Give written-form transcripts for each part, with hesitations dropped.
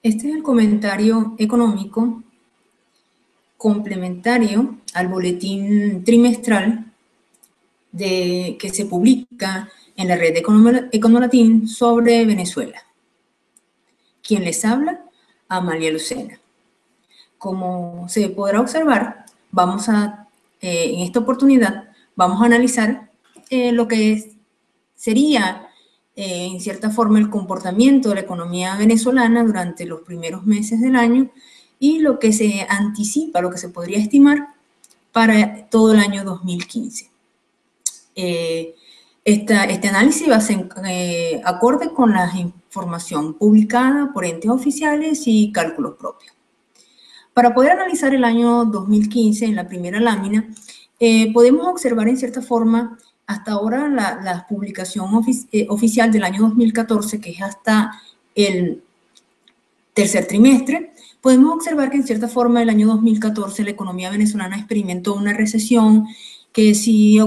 Este es el comentario económico complementario al boletín trimestral que se publica en la red de Econolatín sobre Venezuela. ¿Quién les habla? Amalia Lucena. Como se podrá observar, en esta oportunidad vamos a analizar lo que sería, en cierta forma, el comportamiento de la economía venezolana durante los primeros meses del año y lo que se anticipa, lo que se podría estimar para todo el año 2015. Este análisis va a ser acorde con la información publicada por entes oficiales y cálculos propios. Para poder analizar el año 2015 en la primera lámina, podemos observar en cierta forma hasta ahora la publicación oficial del año 2014, que es hasta el tercer trimestre. Podemos observar que en cierta forma el año 2014 la economía venezolana experimentó una recesión que si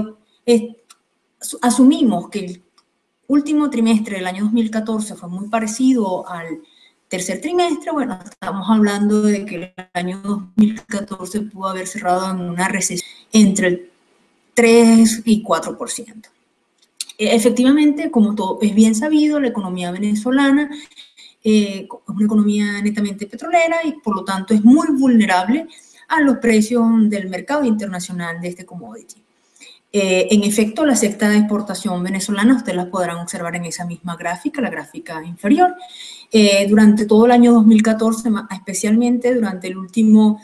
asumimos que el último trimestre del año 2014 fue muy parecido al tercer trimestre, bueno, estamos hablando de que el año 2014 pudo haber cerrado en una recesión entre el 3 y 4%. Efectivamente, como todo es bien sabido, la economía venezolana es una economía netamente petrolera y por lo tanto es muy vulnerable a los precios del mercado internacional de este commodity. En efecto, la cesta de exportación venezolana, ustedes la podrán observar en esa misma gráfica, la gráfica inferior. Durante todo el año 2014, especialmente durante el último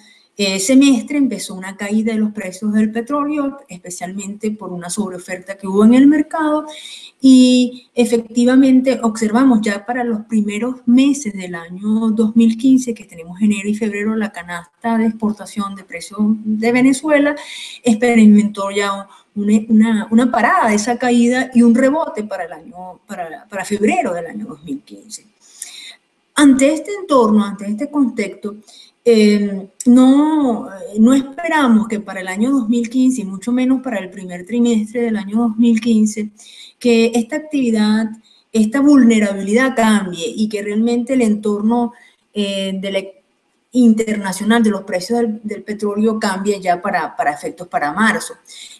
semestre, empezó una caída de los precios del petróleo, especialmente por una sobreoferta que hubo en el mercado, y efectivamente observamos ya para los primeros meses del año 2015, que tenemos enero y febrero, la canasta de exportación de precios de Venezuela experimentó ya una parada de esa caída y un rebote para febrero del año 2015. Ante este entorno, ante este contexto, no esperamos que para el año 2015, y mucho menos para el primer trimestre del año 2015, que esta actividad, esta vulnerabilidad cambie y que realmente el entorno internacional de los precios del petróleo cambie ya para efectos para marzo.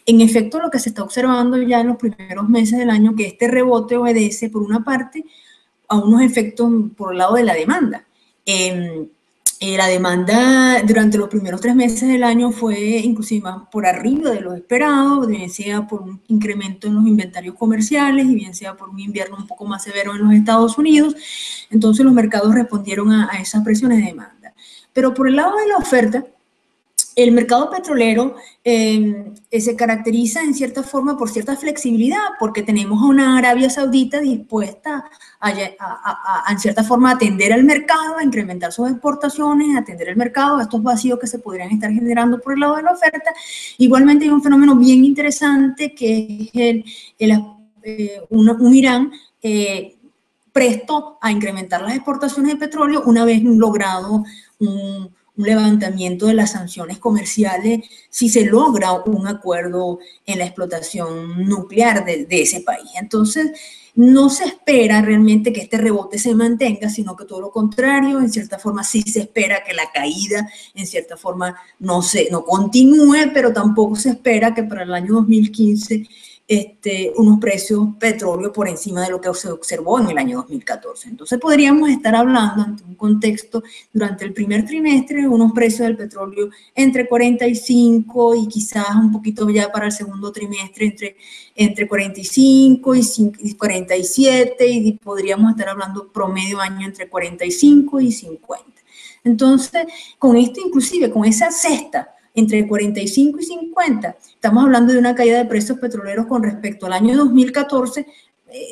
En efecto, lo que se está observando ya en los primeros meses del año, que este rebote obedece, por una parte, a unos efectos por el lado de la demanda. La demanda durante los primeros 3 meses del año fue inclusive más por arriba de lo esperado, bien sea por un incremento en los inventarios comerciales y bien sea por un invierno un poco más severo en los Estados Unidos. Entonces los mercados respondieron a esas presiones de demanda. Pero por el lado de la oferta, el mercado petrolero se caracteriza en cierta forma por cierta flexibilidad, porque tenemos a una Arabia Saudita dispuesta en cierta forma, a atender al mercado, a incrementar sus exportaciones, a atender el mercado, a estos vacíos que se podrían estar generando por el lado de la oferta. Igualmente hay un fenómeno bien interesante que es un Irán presto a incrementar las exportaciones de petróleo una vez logrado un levantamiento de las sanciones comerciales, si se logra un acuerdo en la explotación nuclear de ese país. Entonces, no se espera realmente que este rebote se mantenga, sino que todo lo contrario, en cierta forma sí se espera que la caída, en cierta forma, no continúe, pero tampoco se espera que para el año 2015 unos precios petróleo por encima de lo que se observó en el año 2014. Entonces podríamos estar hablando ante un contexto durante el primer trimestre, unos precios del petróleo entre 45 y quizás un poquito ya para el segundo trimestre entre 45 y 47, y podríamos estar hablando promedio año entre 45 y 50. Entonces, con esto inclusive, con esa cesta, entre 45 y 50, estamos hablando de una caída de precios petroleros con respecto al año 2014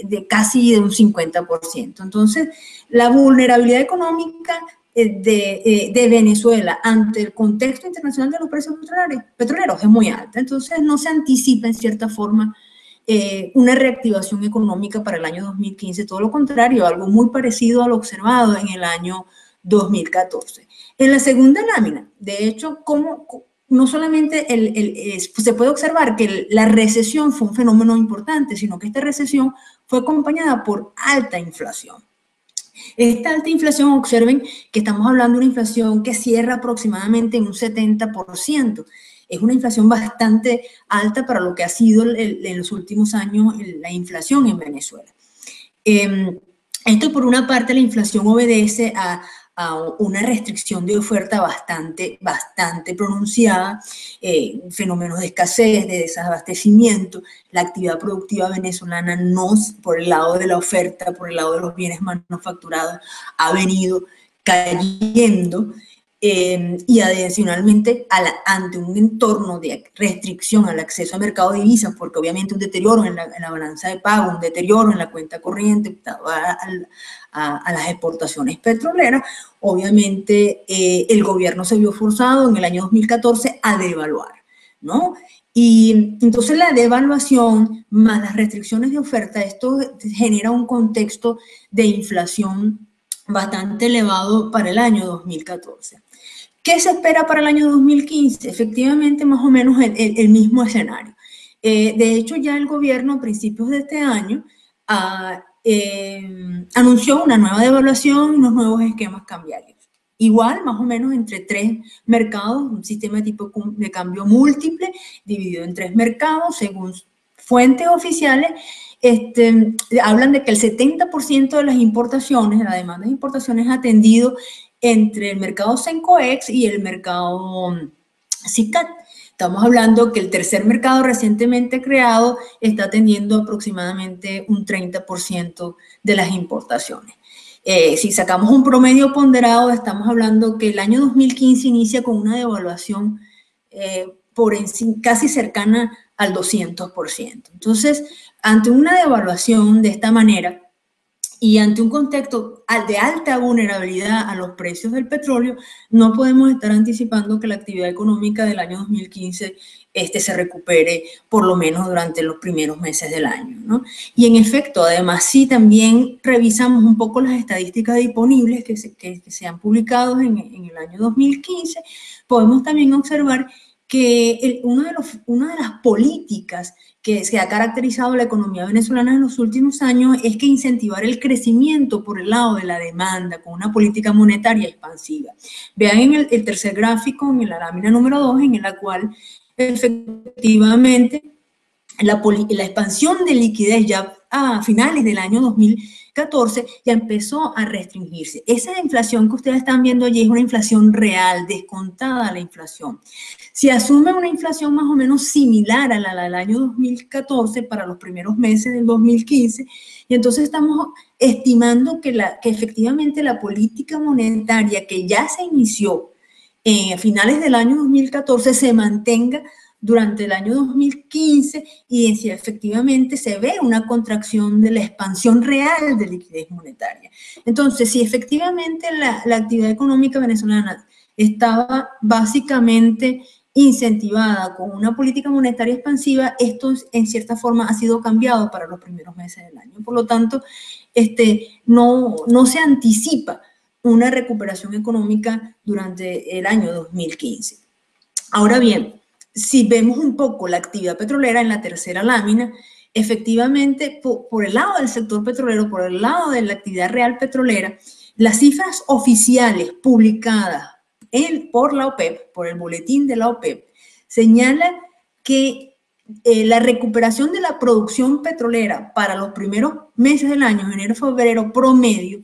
de casi de un 50%. Entonces, la vulnerabilidad económica de Venezuela ante el contexto internacional de los precios petroleros es muy alta. Entonces, no se anticipa en cierta forma una reactivación económica para el año 2015, todo lo contrario, algo muy parecido a lo observado en el año 2014. En la segunda lámina, de hecho, no solamente se puede observar que la recesión fue un fenómeno importante, sino que esta recesión fue acompañada por alta inflación. Esta alta inflación, observen que estamos hablando de una inflación que cierra aproximadamente en un 70%. Es una inflación bastante alta para lo que ha sido en los últimos años la inflación en Venezuela. Esto, por una parte, la inflación obedece a una restricción de oferta bastante pronunciada, fenómenos de escasez, de desabastecimiento. La actividad productiva venezolana no, por el lado de la oferta, por el lado de los bienes manufacturados, ha venido cayendo. Y adicionalmente, ante un entorno de restricción al acceso al mercado de divisas, porque obviamente un deterioro en la balanza de pago, un deterioro en la cuenta corriente a las exportaciones petroleras, obviamente el gobierno se vio forzado en el año 2014 a devaluar, ¿no? Y entonces la devaluación más las restricciones de oferta, esto genera un contexto de inflación bastante elevado para el año 2014. ¿Qué se espera para el año 2015? Efectivamente, más o menos el mismo escenario. De hecho, ya el gobierno a principios de este año anunció una nueva devaluación y unos nuevos esquemas cambiarios. Igual, más o menos entre 3 mercados, un sistema de tipo de cambio múltiple, dividido en 3 mercados, según fuentes oficiales. Hablan de que el 70% de las importaciones, de la demanda de importaciones, ha atendido entre el mercado Sencoex y el mercado SICAD. Estamos hablando que el tercer mercado recientemente creado está atendiendo aproximadamente un 30% de las importaciones. Si sacamos un promedio ponderado, estamos hablando que el año 2015 inicia con una devaluación casi cercana al 200%. Entonces, ante una devaluación de esta manera y ante un contexto de alta vulnerabilidad a los precios del petróleo, no podemos estar anticipando que la actividad económica del año 2015 se recupere por lo menos durante los primeros meses del año, ¿no? Y en efecto, además, si también revisamos un poco las estadísticas disponibles que se han publicado en el año 2015, podemos también observar que una de las políticas que se ha caracterizado la economía venezolana en los últimos años es que incentivar el crecimiento por el lado de la demanda con una política monetaria expansiva. Vean en el tercer gráfico, en la lámina número 2, en la cual efectivamente la expansión de liquidez ya a finales del año 2014 ya empezó a restringirse. Esa inflación que ustedes están viendo allí es una inflación real, descontada la inflación. Si asume una inflación más o menos similar a la del año 2014 para los primeros meses del 2015, y entonces estamos estimando que efectivamente la política monetaria que ya se inició a finales del año 2014 se mantenga durante el año 2015 y si efectivamente se ve una contracción de la expansión real de liquidez monetaria. Entonces, si efectivamente la actividad económica venezolana estaba básicamente incentivada con una política monetaria expansiva, esto en cierta forma ha sido cambiado para los primeros meses del año. Por lo tanto, no se anticipa una recuperación económica durante el año 2015. Ahora bien, si vemos un poco la actividad petrolera en la tercera lámina, efectivamente, por el lado del sector petrolero, por el lado de la actividad real petrolera, las cifras oficiales publicadas por la OPEP, por el boletín de la OPEP, señalan que la recuperación de la producción petrolera para los primeros meses del año, enero-febrero promedio,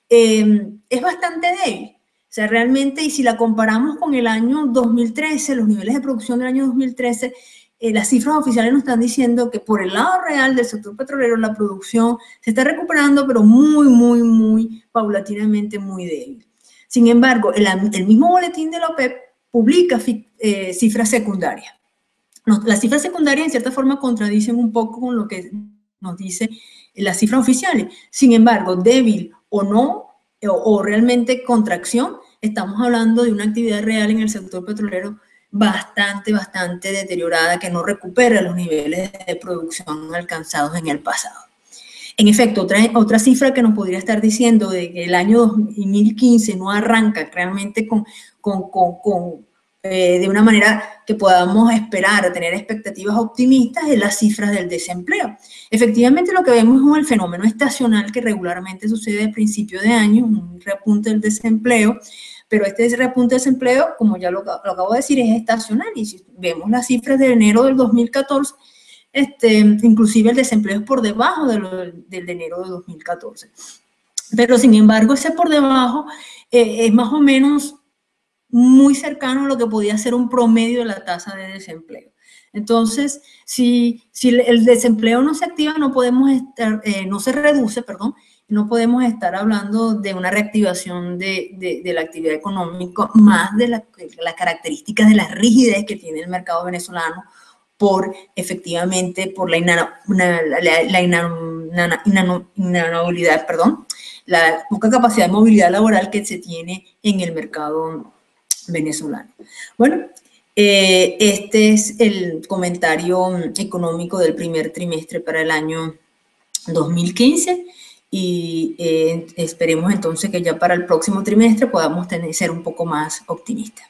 es bastante débil. O sea, realmente, y si la comparamos con el año 2013, los niveles de producción del año 2013, las cifras oficiales nos están diciendo que por el lado real del sector petrolero la producción se está recuperando, pero muy paulatinamente, muy débil. Sin embargo, el mismo boletín de la OPEP publica cifras secundarias. Las cifras secundarias, en cierta forma, contradicen un poco con lo que nos dice las cifras oficiales. Sin embargo, débil o no, o realmente contracción, estamos hablando de una actividad real en el sector petrolero bastante deteriorada, que no recupera los niveles de producción alcanzados en el pasado. En efecto, otra cifra que nos podría estar diciendo de que el año 2015 no arranca realmente con de una manera que podamos esperar, tener expectativas optimistas en las cifras del desempleo. Efectivamente, lo que vemos es el fenómeno estacional que regularmente sucede a principio de año, un repunte del desempleo, pero este repunte del desempleo, como ya lo acabo de decir, es estacional. Y si vemos las cifras de enero del 2014, inclusive el desempleo es por debajo del de enero de 2014. Pero, sin embargo, ese por debajo es más o menos muy cercano a lo que podía ser un promedio de la tasa de desempleo. Entonces, si el desempleo no se activa, no podemos estar, no se reduce, perdón, no podemos estar hablando de una reactivación de la actividad económica, más de las características de la rigidez que tiene el mercado venezolano, por efectivamente por la inanobilidad, perdón, la poca capacidad de movilidad laboral que se tiene en el mercado venezolano. Bueno, este es el comentario económico del primer trimestre para el año 2015 y esperemos entonces que ya para el próximo trimestre podamos ser un poco más optimistas.